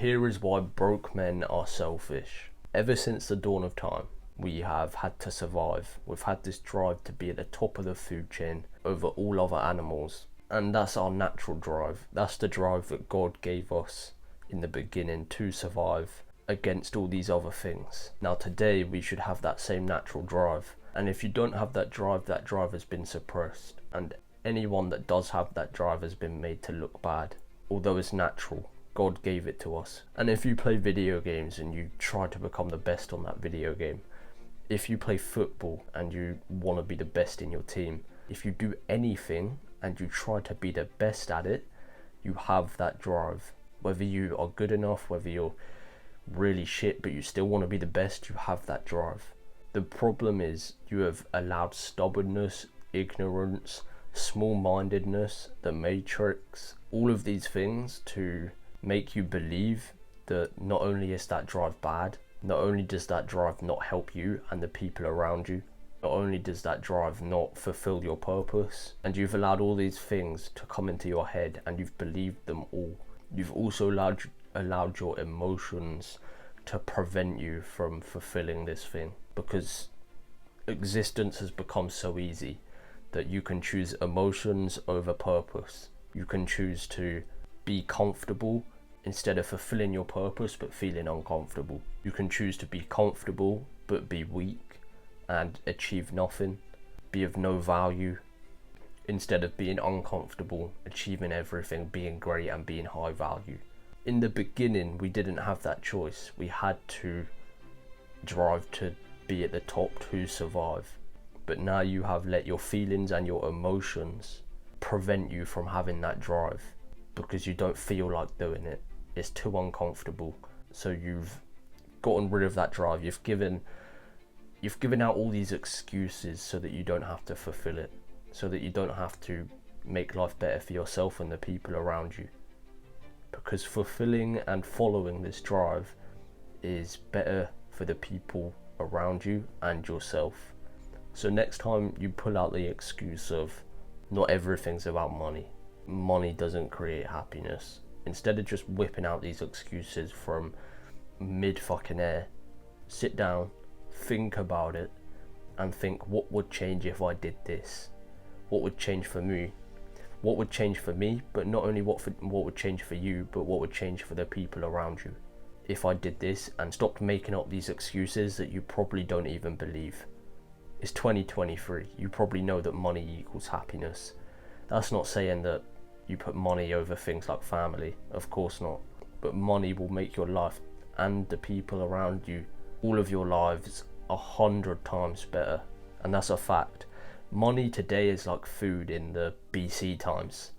here is why broke men are selfish. Ever since the dawn of time, we have had to survive. We've had this drive to be at the top of the food chain over all other animals. And that's our natural drive. That's the drive that God gave us in the beginning to survive against all these other things. Now today we should have that same natural drive. And if you don't have that drive has been suppressed. And anyone that does have that drive has been made to look bad. Although it's natural, God gave it to us. And if you play video games and you try to become the best on that video game, if you play football and you want to be the best in your team, if you do anything and you try to be the best at it, you have that drive. Whether you are good enough, whether you're really shit but you still want to be the best, you have that drive. The problem is you have allowed stubbornness, ignorance, small-mindedness, the matrix, all of these things to make you believe that not only is that drive bad, not only does that drive not help you and the people around you, not only does that drive not fulfill your purpose, and you've allowed all these things to come into your head and you've believed them all. You've also allowed your emotions to prevent you from fulfilling this thing, because existence has become so easy that you can choose emotions over purpose. You can choose to be comfortable instead of fulfilling your purpose but feeling uncomfortable. You can choose to be comfortable but be weak and achieve nothing, be of no value, instead of being uncomfortable, achieving everything, being great and being high value. In the beginning, we didn't have that choice. We had to drive to be at the top to survive. But now you have let your feelings and your emotions prevent you from having that drive because you don't feel like doing it. It's too uncomfortable. So you've gotten rid of that drive. You've given out all these excuses so that you don't have to fulfill it, so that you don't have to make life better for yourself and the people around you. Because fulfilling and following this drive is better for the people around you and yourself. So next time you pull out the excuse of not everything's about money. Money doesn't create happiness. Instead of just whipping out these excuses from mid fucking air, sit down, think about it, and think, what would change if I did this? What would change for me? What would change for me, but not only what would change for you, but what would change for the people around you if I did this and stopped making up these excuses that you probably don't even believe. It's 2023. You probably know that money equals happiness. That's not saying that you put money over things like family, of course not. But money will make your life and the people around you, all of your lives, 100 times better. And that's a fact. Money today is like food in the BC times.